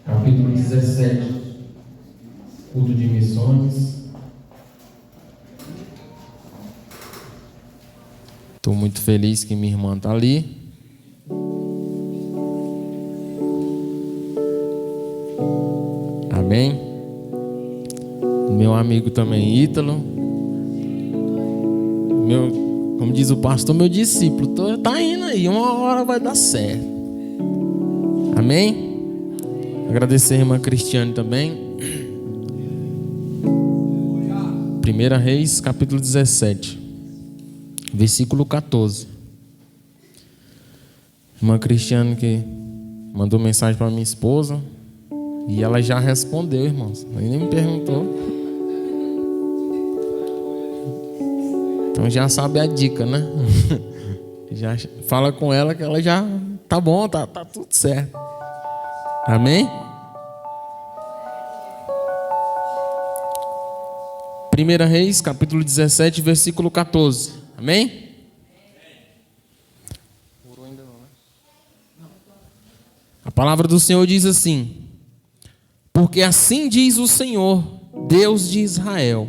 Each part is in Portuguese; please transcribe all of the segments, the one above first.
capítulo 17, culto de missões. Estou muito feliz que minha irmã está ali. Amém. Meu amigo também, Ítalo. Como diz o pastor, meu discípulo. Tá indo aí, uma hora vai dar certo. Amém. Agradecer a irmã Cristiane também. 1 Reis, capítulo 17, versículo 14. Irmã Cristiane que mandou mensagem para minha esposa e ela já respondeu, irmãos. Nem me perguntou. Então já sabe a dica, né? Já fala com ela que ela já tá bom, tá tudo certo. Amém? 1 Reis, capítulo 17, versículo 14. Amém? A palavra do Senhor diz assim: porque assim diz o Senhor, Deus de Israel: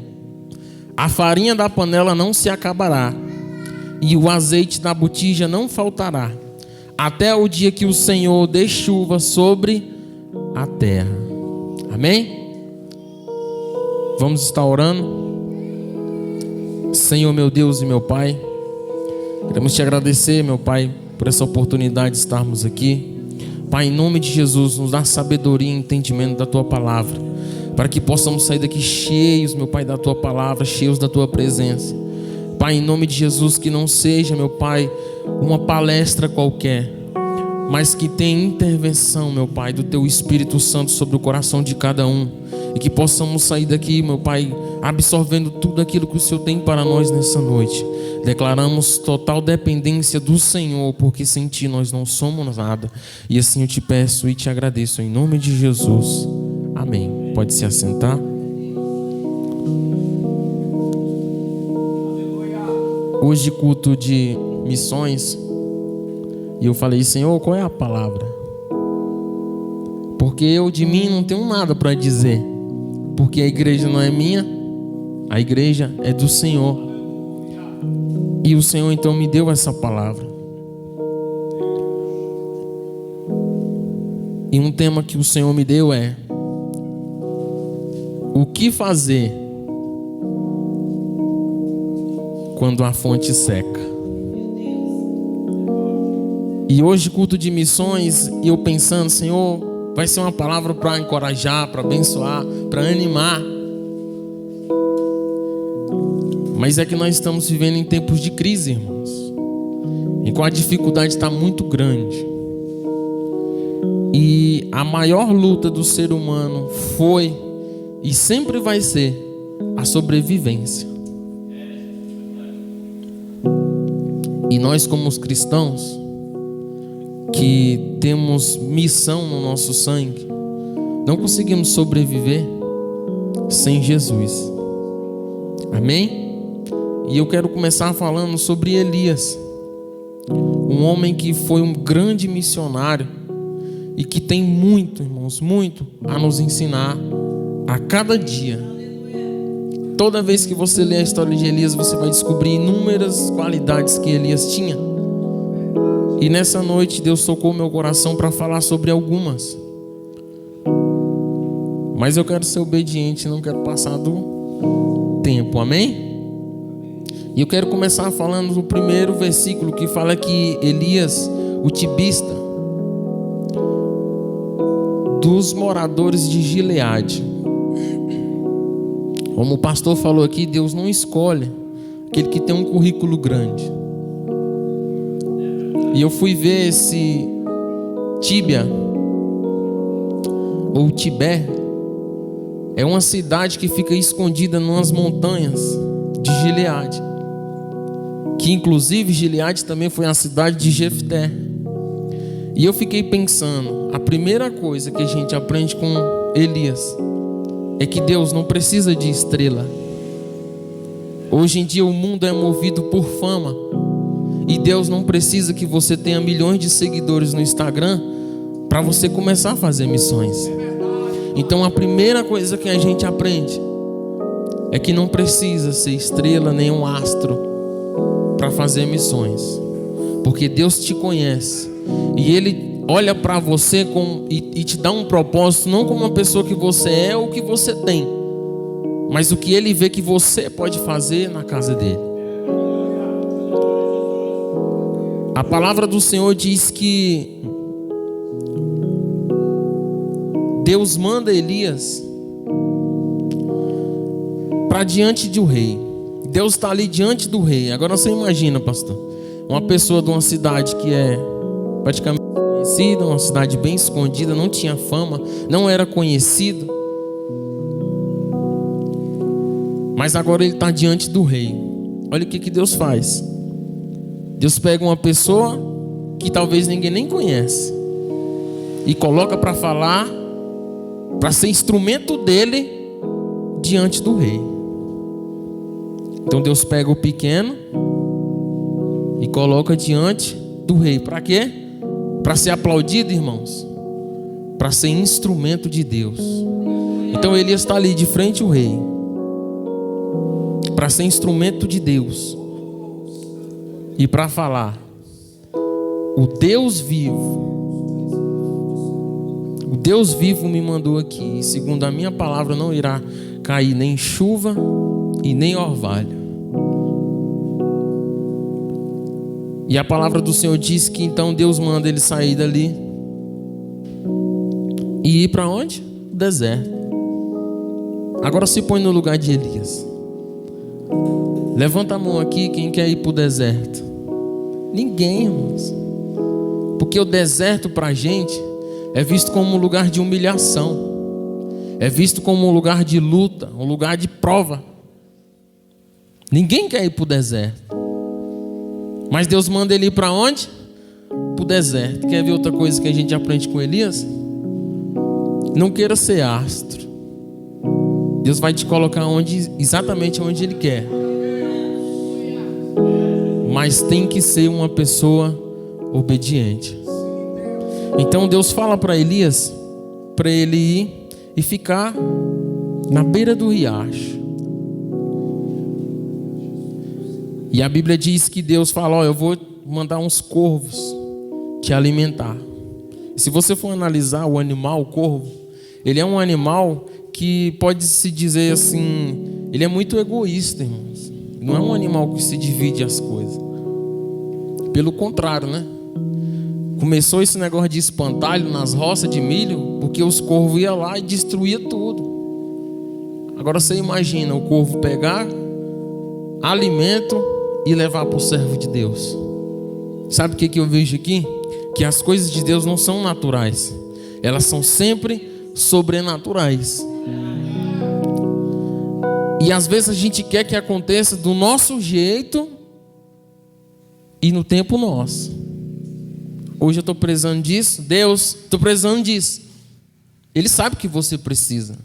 a farinha da panela não se acabará, e o azeite da botija não faltará, até o dia que o Senhor dê chuva sobre a terra. Amém? Vamos estar orando. Senhor, meu Deus e meu Pai, queremos te agradecer, meu Pai, por essa oportunidade de estarmos aqui. Pai, em nome de Jesus, nos dá sabedoria e entendimento da Tua palavra, para que possamos sair daqui cheios, meu Pai, da Tua palavra, cheios da Tua presença. Pai, em nome de Jesus, que não seja, meu Pai, uma palestra qualquer, mas que tenha intervenção, meu Pai, do Teu Espírito Santo sobre o coração de cada um, e que possamos sair daqui, meu Pai, absorvendo tudo aquilo que o Senhor tem para nós nessa noite. Declaramos total dependência do Senhor, porque sem Ti nós não somos nada. E assim eu te peço e te agradeço em nome de Jesus. Amém. Pode se assentar. Hoje culto de missões. E eu falei: Senhor, qual é a palavra? Porque eu de mim não tenho nada para dizer. Porque a igreja não é minha, a igreja é do Senhor. E o Senhor então me deu essa palavra. E um tema que o Senhor me deu é: o que fazer quando a fonte seca? E hoje culto de missões, e eu pensando: Senhor, vai ser uma palavra para encorajar, para abençoar, para animar. Mas é que nós estamos vivendo em tempos de crise, irmãos, em que a dificuldade está muito grande. E a maior luta do ser humano foi e sempre vai ser a sobrevivência. E nós, como os cristãos, que temos missão no nosso sangue, não conseguimos sobreviver sem Jesus. Amém? E eu quero começar falando sobre Elias, um homem que foi um grande missionário e que tem muito, irmãos, muito a nos ensinar a cada dia. Toda vez que você lê a história de Elias, você vai descobrir inúmeras qualidades que Elias tinha. E nessa noite Deus tocou meu coração para falar sobre algumas. Mas eu quero ser obediente, não quero passar do tempo, amém? E eu quero começar falando do primeiro versículo que fala que Elias, o tibista, dos moradores de Gileade. Como o pastor falou aqui, Deus não escolhe aquele que tem um currículo grande. E eu fui ver esse Tíbia, ou Tibé, é uma cidade que fica escondida nas montanhas de Gileade. Que inclusive Gileade também foi a cidade de Jefté. E eu fiquei pensando, a primeira coisa que a gente aprende com Elias é que Deus não precisa de estrela. Hoje em dia o mundo é movido por fama, e Deus não precisa que você tenha milhões de seguidores no Instagram para você começar a fazer missões. Então a primeira coisa que a gente aprende é que não precisa ser estrela nem um astro para fazer missões, porque Deus te conhece e Ele olha para você e te dá um propósito, não como uma pessoa que você é ou que você tem, mas o que Ele vê que você pode fazer na casa dele. A palavra do Senhor diz que Deus manda Elias para diante do rei. Deus está ali diante do rei. Agora você imagina, pastor, uma pessoa de uma cidade que é praticamente conhecida, uma cidade bem escondida, não tinha fama, não era conhecido, mas agora ele está diante do rei. Olha o que Deus faz. Deus pega uma pessoa que talvez ninguém nem conhece e coloca para falar, para ser instrumento dele diante do rei. Então Deus pega o pequeno e coloca diante do rei. Para quê? Para ser aplaudido, irmãos. Para ser instrumento de Deus. Então Elias está ali de frente ao rei, para ser instrumento de Deus e para falar: o Deus vivo me mandou aqui, e segundo a minha palavra não irá cair nem chuva e nem orvalho. E a palavra do Senhor diz que então Deus manda ele sair dali e ir para onde? O deserto. Agora se põe no lugar de Elias. Levanta a mão aqui, quem quer ir para o deserto? Ninguém, irmãos. Porque o deserto para a gente é visto como um lugar de humilhação, é visto como um lugar de luta, um lugar de prova. Ninguém quer ir para o deserto. Mas Deus manda ele ir para onde? Para o deserto. Quer ver outra coisa que a gente aprende com Elias? Não queira ser astro. Deus vai te colocar exatamente onde Ele quer. Mas tem que ser uma pessoa obediente. Então Deus fala para Elias, para ele ir e ficar na beira do riacho. E a Bíblia diz que Deus fala: eu vou mandar uns corvos te alimentar. E se você for analisar o animal, o corvo, ele é um animal que pode se dizer assim, ele é muito egoísta, irmãos. Não é um animal que se divide as coisas. Pelo contrário, né? Começou esse negócio de espantalho nas roças de milho, porque os corvos iam lá e destruíam tudo. Agora você imagina o corvo pegar alimento e levar para o servo de Deus. Sabe o que eu vejo aqui? Que as coisas de Deus não são naturais, elas são sempre sobrenaturais. E às vezes a gente quer que aconteça do nosso jeito e no tempo nosso. Hoje eu estou precisando disso, Deus, estou precisando disso. Ele sabe que você precisa,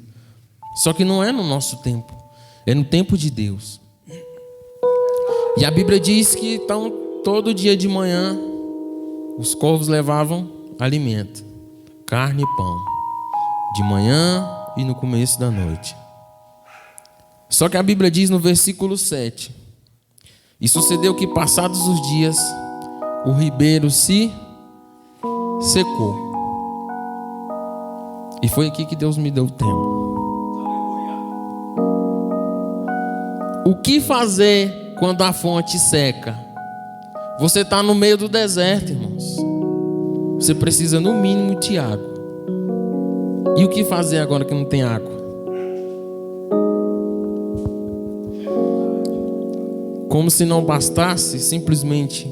só que não é no nosso tempo, é no tempo de Deus. E a Bíblia diz que então, todo dia de manhã os corvos levavam alimento, carne e pão, de manhã e no começo da noite. Só que a Bíblia diz no versículo 7: e sucedeu que passados os dias o ribeiro se secou. E foi aqui que Deus me deu o tema. O que fazer quando a fonte seca? Você está no meio do deserto, irmãos. Você precisa no mínimo de água. E o que fazer agora que não tem água? Como se não bastasse simplesmente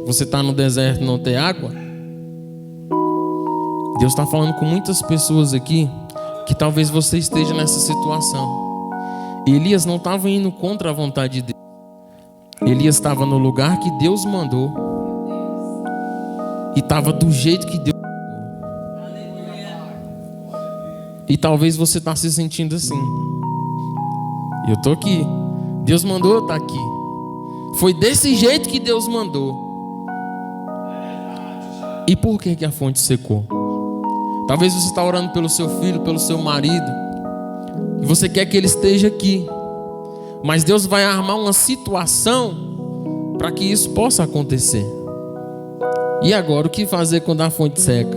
você estar no deserto e não ter água. Deus está falando com muitas pessoas aqui que talvez você esteja nessa situação. Elias não estava indo contra a vontade de Deus. Elias estava no lugar que Deus mandou e estava do jeito que Deus mandou. E talvez você está se sentindo assim: eu estou aqui, Deus mandou eu estar aqui, foi desse jeito que Deus mandou. E por que a fonte secou? Talvez você está orando pelo seu filho, pelo seu marido, e você quer que ele esteja aqui, mas Deus vai armar uma situação para que isso possa acontecer. E agora, o que fazer quando a fonte seca?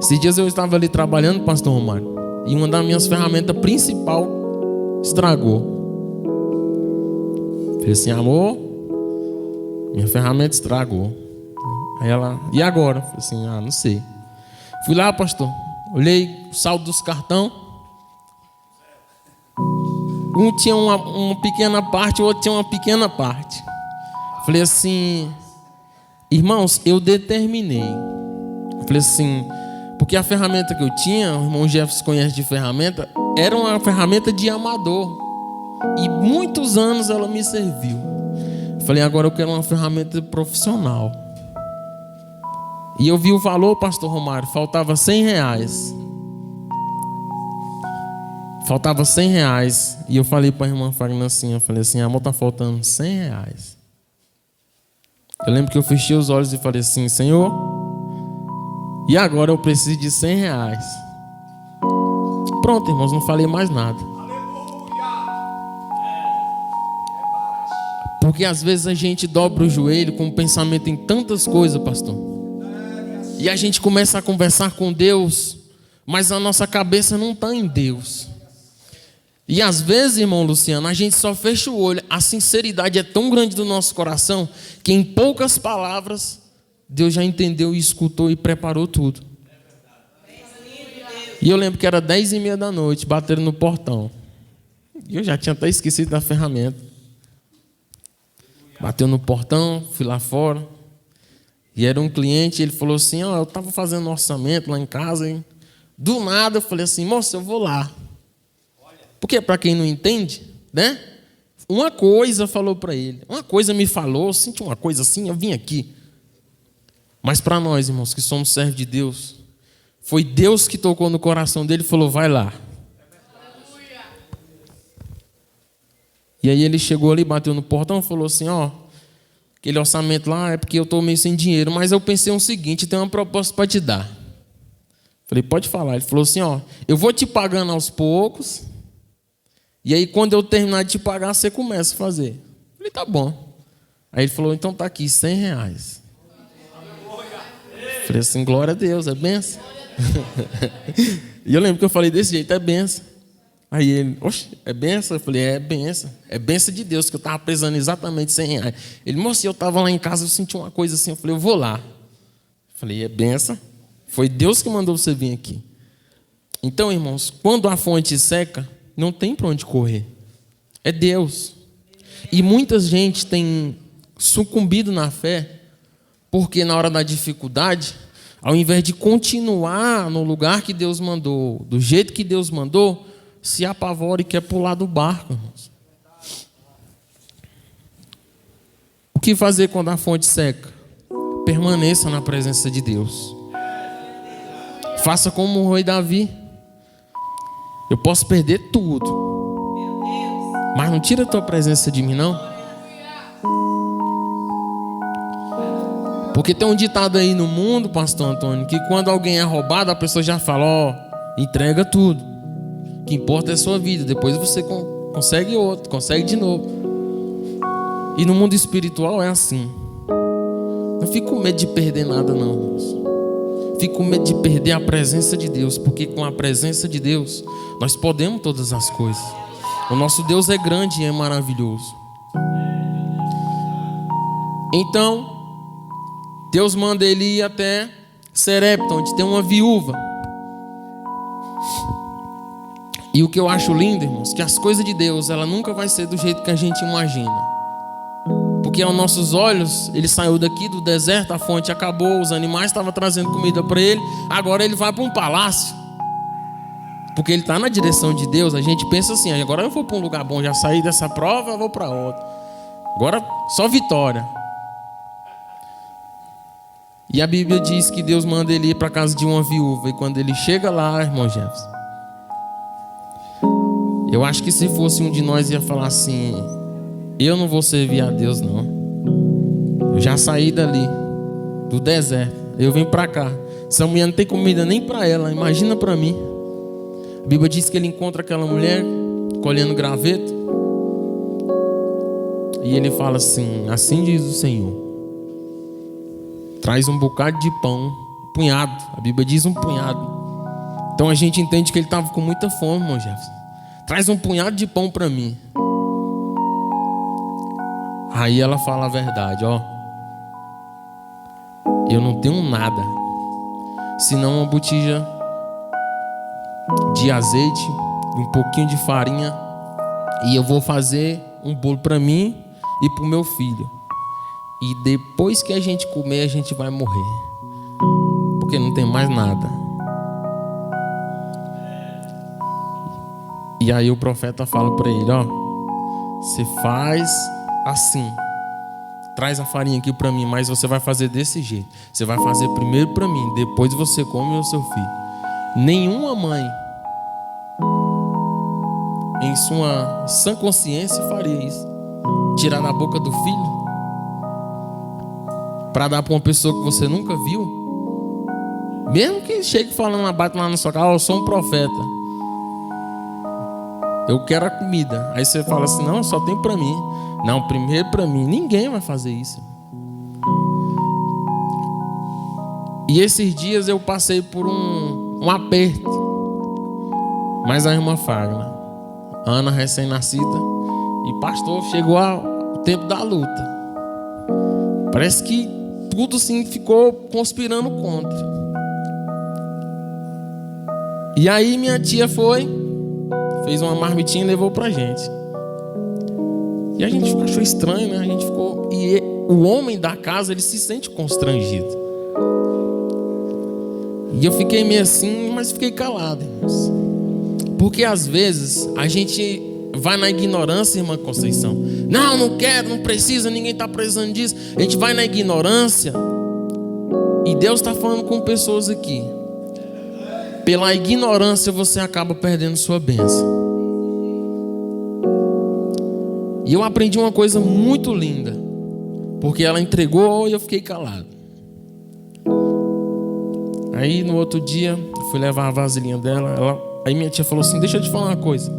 Esses dias eu estava ali trabalhando, pastor Romário, e uma das minhas ferramentas principal estragou. Falei assim: amor, minha ferramenta estragou. Aí ela: e agora? Falei assim: não sei. Fui lá, pastor, olhei o saldo dos cartões. Um tinha uma pequena parte, o outro tinha uma pequena parte. Falei assim: irmãos, eu determinei. Falei assim, porque a ferramenta que eu tinha, o irmão Jefferson conhece de ferramenta, era uma ferramenta de amador. E muitos anos ela me serviu. Falei: agora eu quero uma ferramenta profissional. E eu vi o valor, pastor Romário, faltava R$100. Faltava R$100. E eu falei para a irmã Fagner assim, eu falei assim: amor, tá faltando R$100. Eu lembro que eu fechei os olhos e falei assim: Senhor, e agora eu preciso de R$100. Pronto, irmãos, não falei mais nada. Porque às vezes a gente dobra o joelho com o pensamento em tantas coisas, pastor. E a gente começa a conversar com Deus, mas a nossa cabeça não está em Deus. E às vezes, irmão Luciano, a gente só fecha o olho. A sinceridade é tão grande do nosso coração que em poucas palavras Deus já entendeu e escutou e preparou tudo. E eu lembro que era 10h30 da noite, bateram no portão. E eu já tinha até esquecido da ferramenta. Bateu no portão, fui lá fora. E era um cliente, ele falou assim: eu estava fazendo um orçamento lá em casa. Hein? Do nada eu falei assim: moça, eu vou lá. Porque para quem não entende, né? Uma coisa falou para ele. Uma coisa me falou, eu senti uma coisa assim, eu vim aqui. Mas para nós, irmãos, que somos servos de Deus, foi Deus que tocou no coração dele e falou: vai lá. E aí ele chegou ali, bateu no portão e falou assim: aquele orçamento lá é porque eu estou meio sem dinheiro, mas eu pensei o seguinte, tem uma proposta para te dar. Falei: pode falar. Ele falou assim: eu vou te pagando aos poucos, e aí quando eu terminar de te pagar, você começa a fazer. Falei: tá bom. Aí ele falou: então tá aqui, R$100. Falei assim: glória a Deus, é benção. E eu lembro que eu falei desse jeito: é benção. Aí ele: oxe, é benção? Eu falei: é benção. É benção de Deus, que eu estava precisando exatamente R$100. Ele: moço, eu estava lá em casa, eu senti uma coisa assim. Eu falei: eu vou lá. Eu falei: é benção. Foi Deus que mandou você vir aqui. Então, irmãos, quando a fonte seca, não tem para onde correr. É Deus. E muita gente tem sucumbido na fé, porque na hora da dificuldade, ao invés de continuar no lugar que Deus mandou, do jeito que Deus mandou, se apavora e quer pular do barco, irmãos. O que fazer quando a fonte seca? Permaneça na presença de Deus. Faça como o rei Davi. Eu posso perder tudo, mas não tira a tua presença de mim, não. Porque tem um ditado aí no mundo, pastor Antônio, que quando alguém é roubado, a pessoa já fala: entrega tudo. O que importa é a sua vida. Depois você consegue outro, consegue de novo. E no mundo espiritual é assim. Não fique com medo de perder nada, não, irmãos. Fique com medo de perder a presença de Deus, porque com a presença de Deus nós podemos todas as coisas. O nosso Deus é grande e é maravilhoso. Então Deus manda ele ir até Serepta, onde tem uma viúva. E o que eu acho lindo, irmãos, que as coisas de Deus, ela nunca vai ser do jeito que a gente imagina. Porque aos nossos olhos, ele saiu daqui do deserto, a fonte acabou, os animais estavam trazendo comida para ele, agora ele vai para um palácio. Porque ele está na direção de Deus. A gente pensa assim: agora eu vou para um lugar bom, já saí dessa prova, eu vou para outra. Agora só vitória. E a Bíblia diz que Deus manda ele ir para a casa de uma viúva. E quando ele chega lá, irmão Jefferson, eu acho que se fosse um de nós ia falar assim: eu não vou servir a Deus, não. Eu já saí dali, do deserto. eu venho para cá. Essa mulher não tem comida nem para ela, imagina para mim. A Bíblia diz que ele encontra aquela mulher colhendo graveto. E ele fala assim: assim diz o Senhor, traz um bocado de pão, um punhado. A Bíblia diz um punhado. Então a gente entende que ele estava com muita fome, irmão Jefferson. Traz um punhado de pão para mim. Aí ela fala a verdade: ó, eu não tenho nada, senão uma botija de azeite, um pouquinho de farinha, e eu vou fazer um bolo para mim e para o meu filho. E depois que a gente comer, a gente vai morrer, porque não tem mais nada. E aí o profeta fala para ele: ó, você faz assim, traz a farinha aqui para mim, mas você vai fazer desse jeito. Você vai fazer primeiro para mim, depois você come o seu filho. Nenhuma mãe em sua sã consciência faria isso. Tirar da boca do filho para dar para uma pessoa que você nunca viu. Mesmo que chegue falando, bate lá na sua cara: eu sou um profeta, eu quero a comida. Aí você fala assim: não, só tem para mim. Não, primeiro para mim. Ninguém vai fazer isso. E esses dias eu passei por um aperto. Mas a irmã Fagner, Ana, recém-nascida, e pastor, chegou o tempo da luta. Parece que tudo assim ficou conspirando contra. E aí minha tia fez uma marmitinha e levou pra gente. E a gente achou estranho, né? A gente ficou. E o homem da casa, ele se sente constrangido. E eu fiquei meio assim, mas fiquei calado, irmãos. Porque às vezes a gente vai na ignorância, irmã Conceição. Não quero, não precisa, ninguém está precisando disso. A gente vai na ignorância. E Deus está falando com pessoas aqui. Pela ignorância você acaba perdendo sua bênção. E eu aprendi uma coisa muito linda, porque ela entregou e eu fiquei calado. Aí no outro dia eu fui levar a vasilhinha dela. Aí minha tia falou assim: deixa eu te falar uma coisa.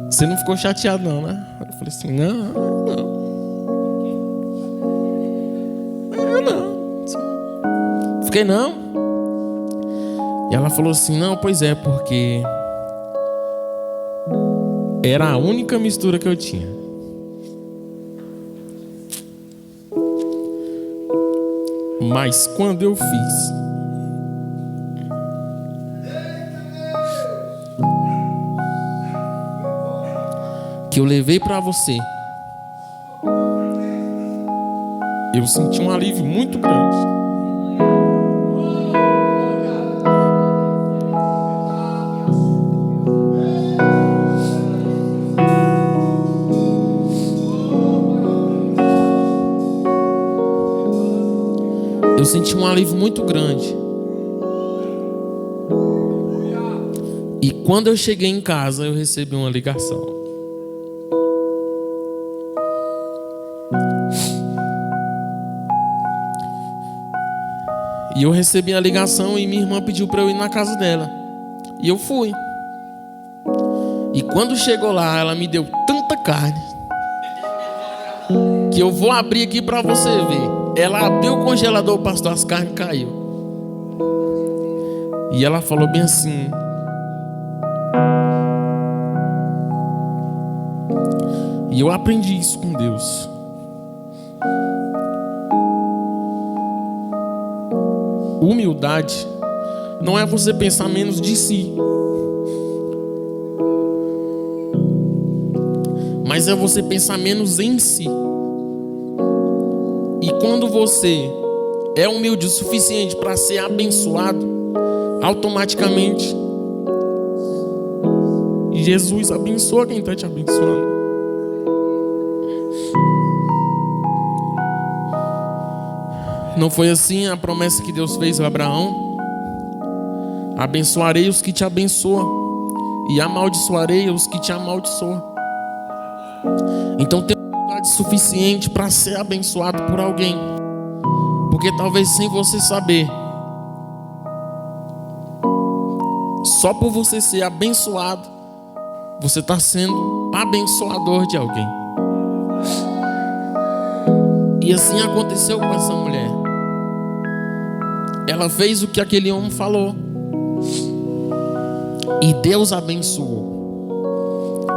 Você não ficou chateado não, né? Eu falei assim: não. Fiquei não. E ela falou assim: não, pois é, porque era a única mistura que eu tinha. Mas quando eu fiz, que eu levei para você, eu senti um alívio muito grande. Eu senti um alívio muito grande. E quando eu cheguei em casa, eu recebi uma ligação. E eu recebi a ligação e minha irmã pediu para eu ir na casa dela. E eu fui. E quando chegou lá, ela me deu tanta carne que eu vou abrir aqui para você ver. Ela abriu o congelador, pastor, as carnes caiu. E ela falou bem assim: e eu aprendi isso com Deus. Humildade não é você pensar menos de si, mas é você pensar menos em si. E quando você é humilde o suficiente para ser abençoado, automaticamente Jesus abençoa quem está te abençoando. Não foi assim a promessa que Deus fez a Abraão? Abençoarei os que te abençoam e amaldiçoarei os que te amaldiçoam. Então tenha humildade suficiente para ser abençoado por alguém. Porque talvez sem você saber, só por você ser abençoado, você está sendo abençoador de alguém. E assim aconteceu com essa mulher. Ela fez o que aquele homem falou. E Deus abençoou.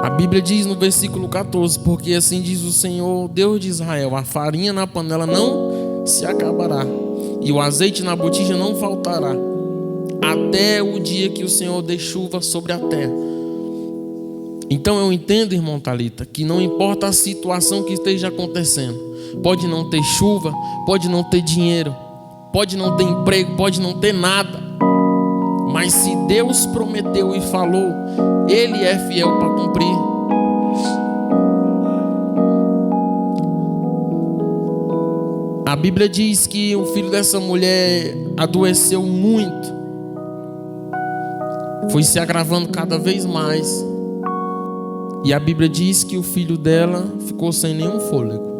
A Bíblia diz no versículo 14: porque assim diz o Senhor, Deus de Israel: a farinha na panela não se acabará, e o azeite na botija não faltará, até o dia que o Senhor dê chuva sobre a terra. Então eu entendo, irmão Thalita, que não importa a situação que esteja acontecendo, pode não ter chuva, pode não ter dinheiro, pode não ter emprego, pode não ter nada, mas se Deus prometeu e falou, Ele é fiel para cumprir. A Bíblia diz que o filho dessa mulher adoeceu muito, foi se agravando cada vez mais, e a Bíblia diz que o filho dela ficou sem nenhum fôlego.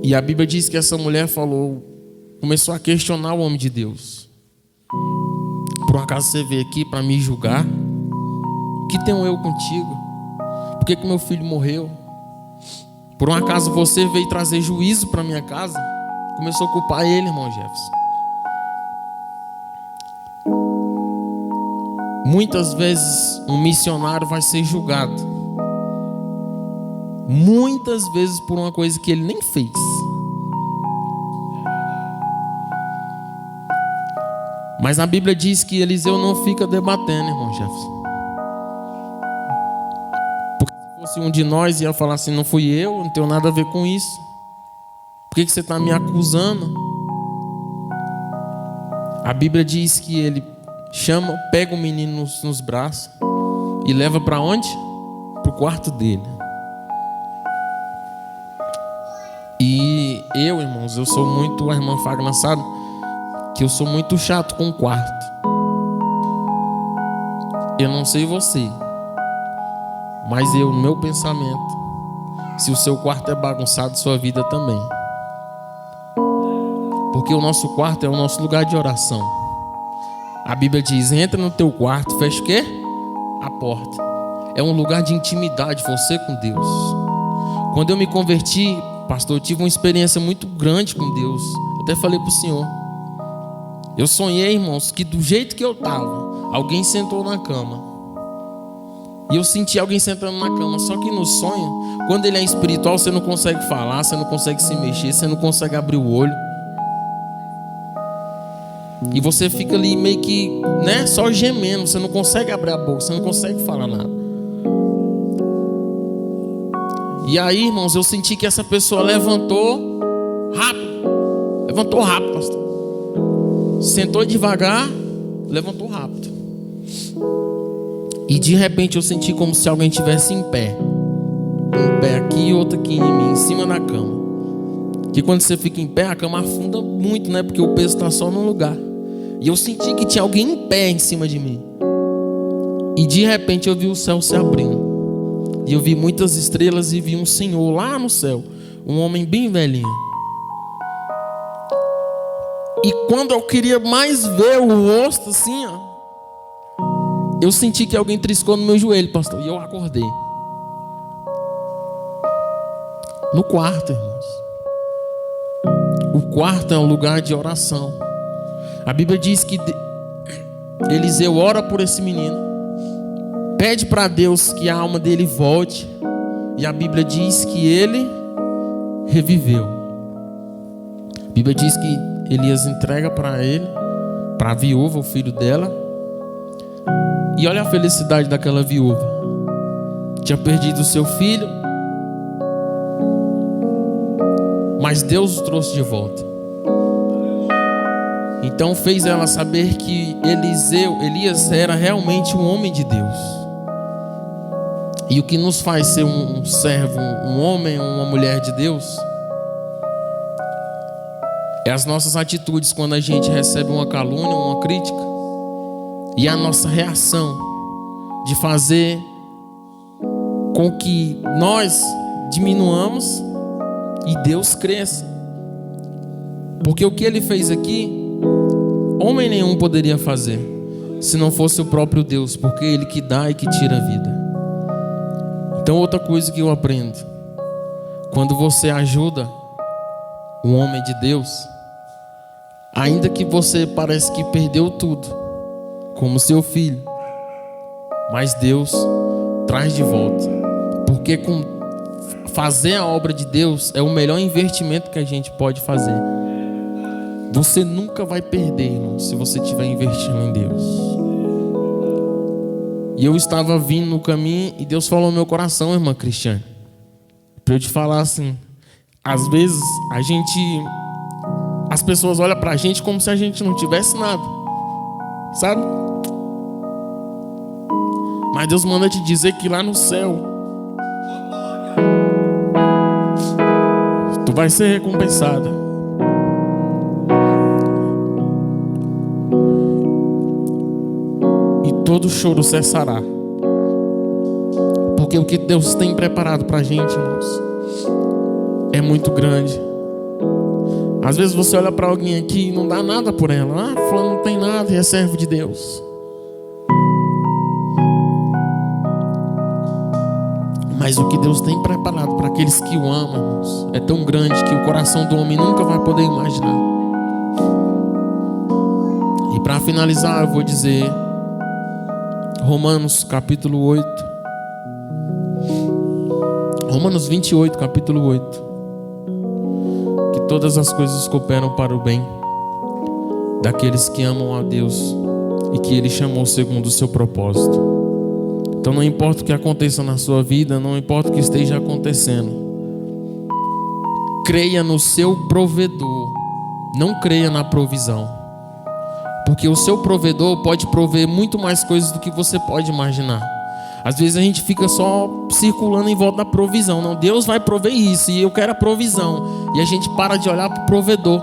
E a Bíblia diz que essa mulher começou a questionar o homem de Deus. Por um acaso você veio aqui para me julgar? O que tenho eu contigo? Por que meu filho morreu? Por um acaso você veio trazer juízo para minha casa? Começou a culpar ele, irmão Jefferson. Muitas vezes um missionário vai ser julgado, muitas vezes por uma coisa que ele nem fez. Mas a Bíblia diz que Eliseu não fica debatendo, irmão Jefferson. Porque se fosse um de nós ia falar assim: não fui eu, não tenho nada a ver com isso. Por que você está me acusando? A Bíblia diz que ele pega o menino nos braços e leva para onde? Para o quarto dele. E eu, irmãos, eu sou muito, a irmã Fagner sabe que eu sou muito chato com o quarto. Eu não sei você, mas no meu pensamento, se o seu quarto é bagunçado, sua vida também. Porque o nosso quarto é o nosso lugar de oração. A Bíblia diz: entra no teu quarto, fecha o quê? A porta. É um lugar de intimidade, você com Deus. Quando eu me converti, pastor, eu tive uma experiência muito grande com Deus. Eu até falei para o Senhor. Eu sonhei, irmãos, que do jeito que eu estava, alguém sentou na cama. E eu senti alguém sentando na cama. Só que no sonho, quando ele é espiritual, você não consegue falar, você não consegue se mexer, você não consegue abrir o olho. E você fica ali meio que, só gemendo. Você não consegue abrir a boca, você não consegue falar nada. E aí, irmãos, eu senti que essa pessoa levantou rápido, pastor. Sentou devagar, levantou rápido. E de repente eu senti como se alguém estivesse em pé. Um pé aqui e outro aqui em mim, em cima da cama. Que quando você fica em pé, a cama afunda muito, porque o peso está só num lugar. E eu senti que tinha alguém em pé em cima de mim. E de repente eu vi o céu se abrindo. E eu vi muitas estrelas e vi um senhor lá no céu. Um homem bem velhinho. E quando eu queria mais ver o rosto assim, eu senti que alguém triscou no meu joelho, pastor. E eu acordei. No quarto, irmãos. O quarto é um lugar de oração. A Bíblia diz que Eliseu ora por esse menino, pede para Deus que a alma dele volte, e a Bíblia diz que ele reviveu. A Bíblia diz que Elias entrega para ele, para a viúva, o filho dela, e olha a felicidade daquela viúva. Tinha perdido o seu filho, mas Deus o trouxe de volta. Então fez ela saber que Elias era realmente um homem de Deus. E o que nos faz ser um servo, um homem ou uma mulher de Deus, é as nossas atitudes quando a gente recebe uma calúnia, uma crítica, e a nossa reação de fazer com que nós diminuamos e Deus cresça. Porque o que ele fez aqui, homem nenhum poderia fazer, se não fosse o próprio Deus, porque ele que dá e que tira a vida. Então outra coisa que eu aprendo, quando você ajuda um homem de Deus, ainda que você parece que perdeu tudo, como seu filho, mas Deus traz de volta. Porque fazer a obra de Deus é o melhor investimento que a gente pode fazer. Você nunca vai perder, irmão, se você estiver investindo em Deus. E eu estava vindo no caminho e Deus falou no meu coração, irmã Cristiane, para eu te falar assim: às vezes as pessoas olham pra gente como se a gente não tivesse nada, sabe? Mas Deus manda te dizer que lá no céu tu vai ser recompensada. E todo choro cessará. Porque o que Deus tem preparado pra gente, irmãos, é muito grande. Às vezes você olha para alguém aqui e não dá nada por ela. Fulano não tem nada e é servo de Deus. Mas o que Deus tem preparado para aqueles que o amam, irmãos, é tão grande que o coração do homem nunca vai poder imaginar. E para finalizar, eu vou dizer Romanos capítulo 8. Romanos 28, capítulo 8. Que todas as coisas cooperam para o bem daqueles que amam a Deus e que Ele chamou segundo o seu propósito. Então não importa o que aconteça na sua vida, não importa o que esteja acontecendo, creia no seu provedor, não creia na provisão. Porque o seu provedor pode prover muito mais coisas do que você pode imaginar. Às vezes a gente fica só circulando em volta da provisão. Não, Deus vai prover isso e eu quero a provisão. E a gente para de olhar para o provedor.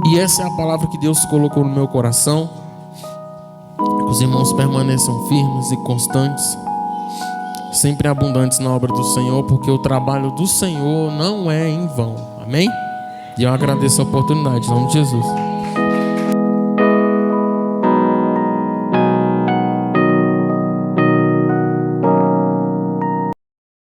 E essa é a palavra que Deus colocou no meu coração. Que os irmãos permaneçam firmes e constantes, sempre abundantes na obra do Senhor, porque o trabalho do Senhor não é em vão. Amém? E eu agradeço a oportunidade, em nome de Jesus.